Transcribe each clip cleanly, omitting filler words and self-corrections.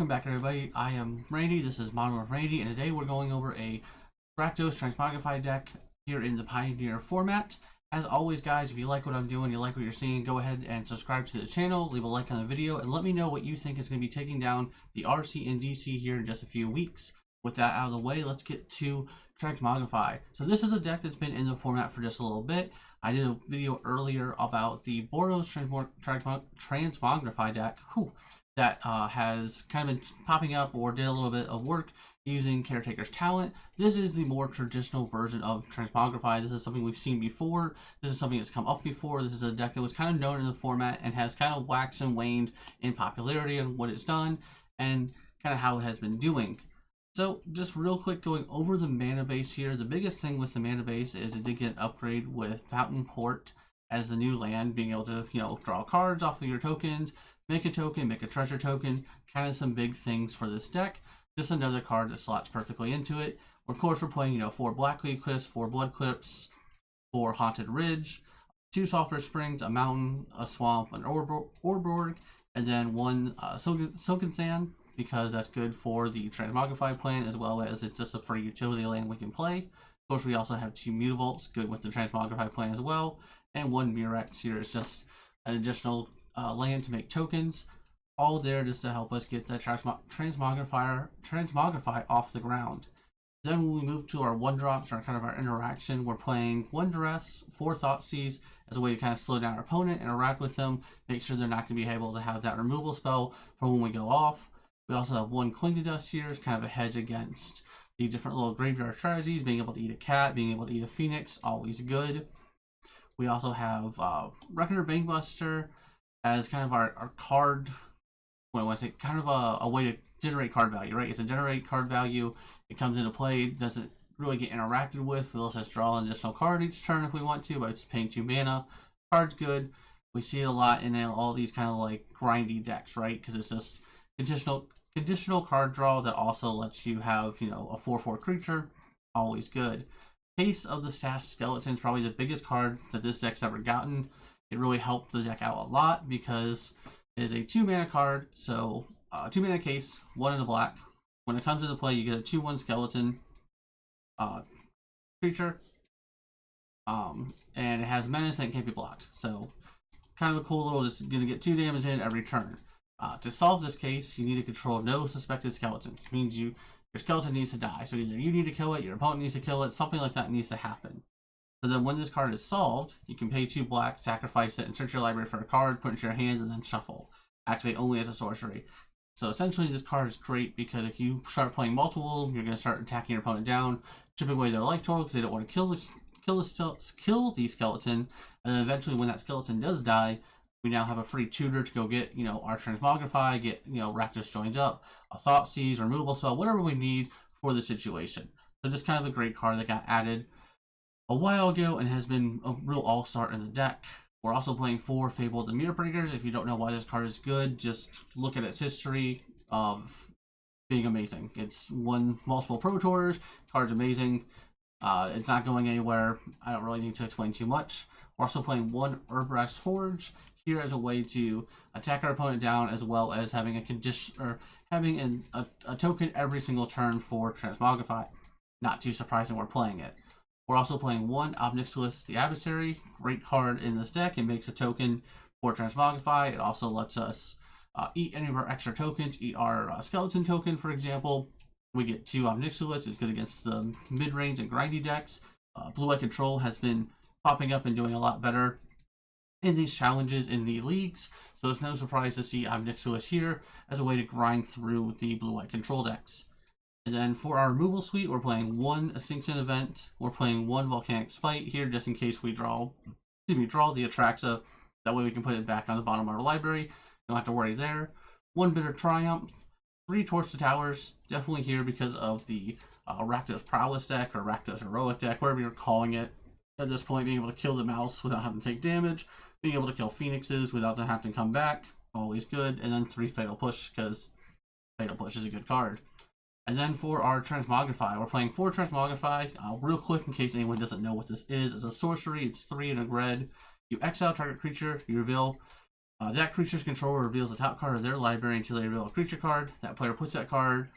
Welcome back, everybody. I am Randy. This is Modern with Randy, and today we're going over a Rakdos Transmogrify deck here in the Pioneer format. As always, guys, if you like what I'm doing, you like what you're seeing, go ahead and subscribe to the channel, leave a like on the video, and let me know what you think is going to be taking down the RC and DC here in just a few weeks. With that out of the way, let's get to Transmogrify. So this is a deck that's been in the format for just a little bit. I did a video earlier about the Rakdos Transmogrify deck. That has kind of been popping up or did a little bit of work using Caretaker's talent. This is the more traditional version of Transmogrify. This is something we've seen before. This is something that's come up before. This is a deck that was kind of known in the format and has kind of waxed and waned in popularity and what it's done and kind of how it has been doing. So just real quick, going over the mana base here. The biggest thing with the mana base is it did get an upgrade with Fountain Port as the new land, being able to, draw cards off of your tokens, make a token, make a treasure token, kind of some big things for this deck. Just another card that slots perfectly into it. Of course, we're playing, 4 Blackleaf Cliffs, 4 Blood Cliffs, 4 Haunted Ridge, 2 Sulphur Springs, a mountain, a swamp, an Orborg, and then 1 Silken Sand, because that's good for the Transmogrify plan, as well as it's just a free utility land we can play. Of course, we also have 2 Mutavaults, good with the Transmogrify plan as well, and 1 Murex here is just an additional land to make tokens, all there just to help us get the Transmogrify off the ground. Then when we move to our 1-drops, or kind of our interaction, we're playing 1 Duress, 4 Thoughtseize as a way to kind of slow down our opponent, interact with them, make sure they're not going to be able to have that removal spell for when we go off. We also have 1 Cling to Dust here, as kind of a hedge against the different little graveyard strategies, being able to eat a cat, being able to eat a phoenix, always good. We also have Reckoner Banebuster as kind of our card, what I want to say, kind of a way to generate card value, right? It's a generate card value. It comes into play, doesn't really get interacted with. It lets us draw an additional card each turn if we want to, by just paying 2 mana. Card's good. We see it a lot in all these kind of like grindy decks, right? Because it's just conditional card draw that also lets you have, a 4/4 creature. Always good. Case of the Stashed Skeleton is probably the biggest card that this deck's ever gotten. It really helped the deck out a lot because it is a 2 mana card. So 2 mana case, 1 in the black. When it comes into play, you get a 2/1 skeleton creature. And it has menace and can't be blocked. So kind of a cool little, just gonna get 2 damage in every turn. To solve this case, you need to control no suspected skeletons, which means your skeleton needs to die. So either you need to kill it, your opponent needs to kill it, something like that needs to happen. So then when this card is solved, you can pay 2 black, sacrifice it, and search your library for a card, put it into your hand, and then shuffle. Activate only as a sorcery. So essentially this card is great because if you start playing multiple, you're going to start attacking your opponent down, chipping away their life total because they don't want to kill the skeleton, and then eventually when that skeleton does die, we now have a free tutor to go get, our Transmogrify, get, Rakdos Joins Up, a Thoughtseize, removal spell, whatever we need for the situation. So just kind of a great card that got added a while ago and has been a real all-star in the deck. We're also playing 4 Fable the Mirror Breakers. If you don't know why this card is good, just look at its history of being amazing. It's won multiple Pro Tours. Card's amazing. It's not going anywhere. I don't really need to explain too much. We're also playing 1 Herbrest Forge here as a way to attack our opponent down, as well as having a condition or having a token every single turn for Transmogrify. Not too surprising we're playing it. We're also playing 1 Obnixilis the Adversary. Great card in this deck. It makes a token for Transmogrify. It also lets us eat any of our extra tokens, eat our skeleton token, for example. We get 2 Obnixilis. It's good against the mid-range and grindy decks. Blue-Eye Control has been popping up and doing a lot better in these challenges in the leagues, so it's no surprise to see Obnixilis here as a way to grind through the Blue-Eye Control decks. And then for our removal suite, we're playing 1 Ascension Event. We're playing 1 Volcanic Spite here, just in case we draw the Atraxa. That way we can put it back on the bottom of our library. Don't have to worry there. 1 Bitter Triumph. 3 Torch to Towers. Definitely here because of the Rakdos Prowess deck, or Rakdos Heroic deck, whatever you're calling it. At this point, being able to kill the mouse without having to take damage. Being able to kill phoenixes without them having to come back. Always good. And then 3 Fatal Push, because Fatal Push is a good card. And then for our Transmogrify, we're playing 4 Transmogrify. Real quick, in case anyone doesn't know what this is, it's a sorcery. It's 3 and a red. You exile target creature, you reveal That creature's controller reveals the top card of their library until they reveal a creature card. That player puts that card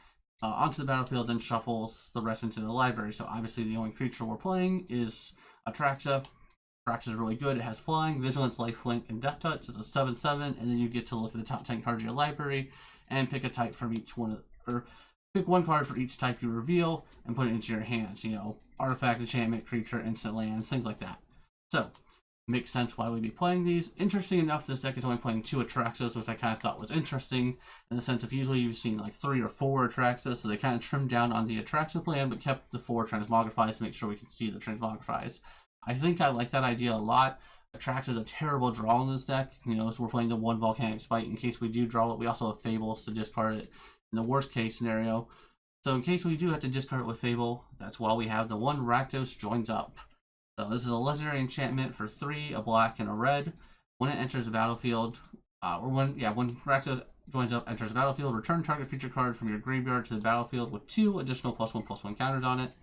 onto the battlefield, then shuffles the rest into the library. So obviously the only creature we're playing is Atraxa. Atraxa is really good. It has flying, vigilance, lifelink, and death touch. It's a 7/7, and then you get to look at the top 10 cards of your library and pick a type from each one, or pick one card for each type you reveal and put it into your hands. You know, artifact, enchantment, creature, instant lands, things like that. So makes sense why we'd be playing these. Interesting enough, this deck is only playing 2 Atraxas, which I kind of thought was interesting in the sense of usually you've seen like 3 or 4 Atraxas, so they kind of trimmed down on the Atraxa plan but kept the 4 Transmogrifies to make sure we can see the Transmogrifies. I think I like that idea a lot. Atraxa is a terrible draw in this deck, you know, so we're playing the 1 Volcanic Spite. In case we do draw it, we also have Fables to discard it in the worst case scenario. So in case we do have to discard it with Fable, that's why we have the 1 Rakdos Joins Up. So this is a legendary enchantment for 3, a black and a red. When it enters the battlefield, when Rakdos Joins Up enters the battlefield, return target creature card from your graveyard to the battlefield with 2 additional +1/+1 counters on it.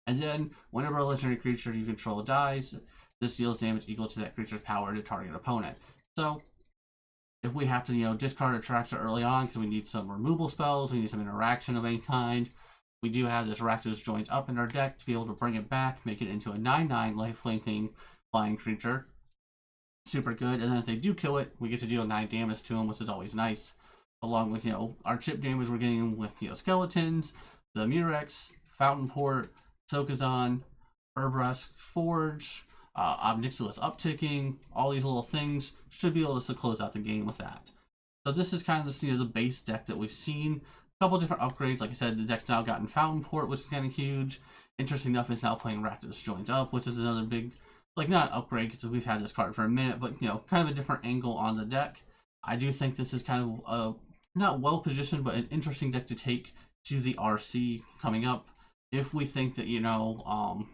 And then, whenever a legendary creature you control dies, this deals damage equal to that creature's power to target opponent. So, if we have to, you know, discard Atraxa early on because we need some removal spells, we need some interaction of any kind, we do have this Rakdos Joins Up in our deck to be able to bring it back, make it into a 9/9 lifelinking flying creature. Super good. And then if they do kill it, we get to deal 9 damage to them, which is always nice. Along with, you know, our chip damage we're getting with, you know, Skeletons, the Murex, Fountain Port, Sokazon, Urbrask Forge, Obnixilis upticking, all these little things should be able to close out the game with that. So this is kind of, you know, the base deck that we've seen. A couple different upgrades. Like I said, the deck's now gotten Fountain Port, which is kind of huge. Interesting enough, it's now playing Rakdos Joins Up, which is another big, like, not an upgrade because we've had this card for a minute, but, you know, kind of a different angle on the deck. I do think this is kind of not well positioned, but an interesting deck to take to the RC coming up. If we think that, you know,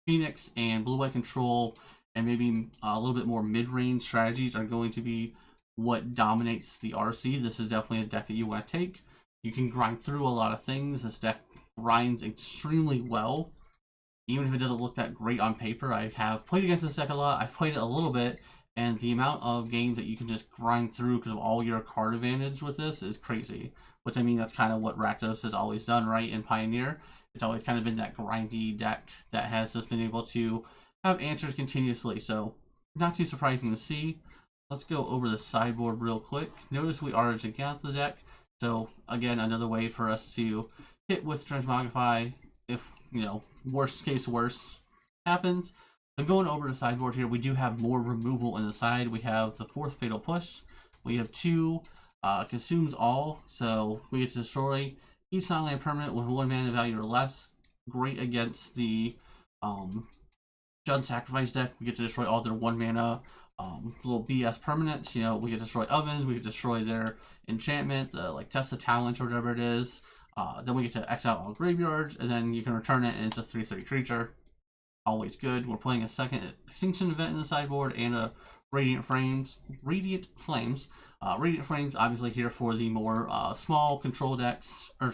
Phoenix and Blue-White Control and maybe a little bit more mid-range strategies are going to be what dominates the RC, this is definitely a deck that you want to take. You can grind through a lot of things. This deck grinds extremely well, even if it doesn't look that great on paper. I have played against this deck a lot. I've played it a little bit, and the amount of games that you can just grind through because of all your card advantage with this is crazy. Which, I mean, that's kind of what Rakdos has always done, right, in Pioneer. It's always kind of been that grindy deck that has just been able to have answers continuously. So, not too surprising to see. Let's go over the sideboard real quick. Notice we are edging out the deck. So, again, another way for us to hit with Transmogrify if, you know, worst case worse happens. And going over the sideboard here, we do have more removal in the side. We have the 4th Fatal Push. We have 2 Consumes All. So, we get to destroy each non-land permanent with 1 mana value or less. Great against the Jund Sacrifice deck. We get to destroy all their 1 mana little BS permanents. You know, we get to destroy ovens, we get to destroy their enchantment, like Test of Talent or whatever it is. Then we get to exile all graveyards, and then you can return it, and it's a 3/3 creature. Always good. We're playing a second Extinction Event in the sideboard and a Radiant Flames. Radiant Flames, obviously here for the more small control decks, or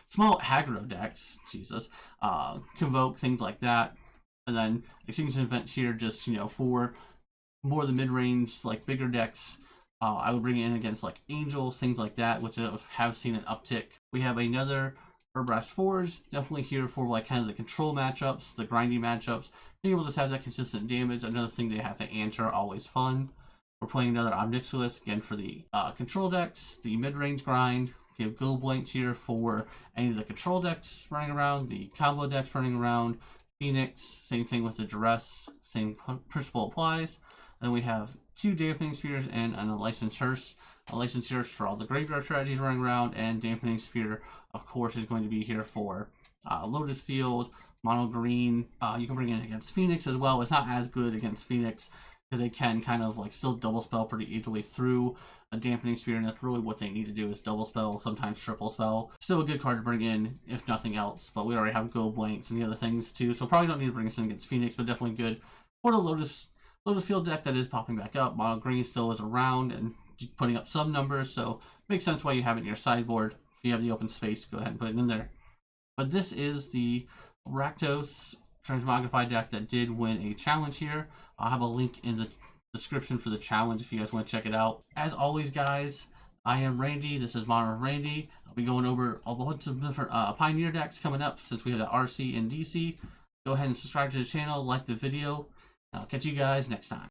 small aggro decks. Jesus, Convoke, things like that. And then Extinction Event here, just, you know, for more of the mid-range, like bigger decks. I would bring it in against like Angels, things like that, which have seen an uptick. We have another Urbrask Forge, definitely here for like kind of the control matchups, the grindy matchups. Being able to have that consistent damage, another thing they have to answer, always fun. We're playing another Obnixilis, again for the control decks, the mid-range grind. We have Go Blanks here for any of the control decks running around, the combo decks running around. Phoenix, same thing with the Duress, same principle applies. Then we have 2 Dampening Spheres and a Licensed Hearse. A Licensed Hearse for all the graveyard strategies running around, and Dampening Sphere, of course, is going to be here for Lotus Field, Mono Green. You can bring it in against Phoenix as well. It's not as good against Phoenix because they can kind of like still double spell pretty easily through a Dampening Sphere, and that's really what they need to do is double spell, sometimes triple spell. Still a good card to bring in, if nothing else, but we already have Go Blanks and the other things too, so probably don't need to bring this in against Phoenix, but definitely good for the Lotus Field deck that is popping back up. Mono Green still is around and putting up some numbers, so makes sense why you have it in your sideboard. If you have the open space, go ahead and put it in there. But this is the Rakdos Transmogrify deck that did win a challenge here. I'll have a link in the description for the challenge if you guys want to check it out. As always, guys, I am Randy. This is Modern Randy. I'll be going over a bunch of different Pioneer decks coming up since we have the RC and DC. Go ahead and subscribe to the channel, like the video. I'll catch you guys next time.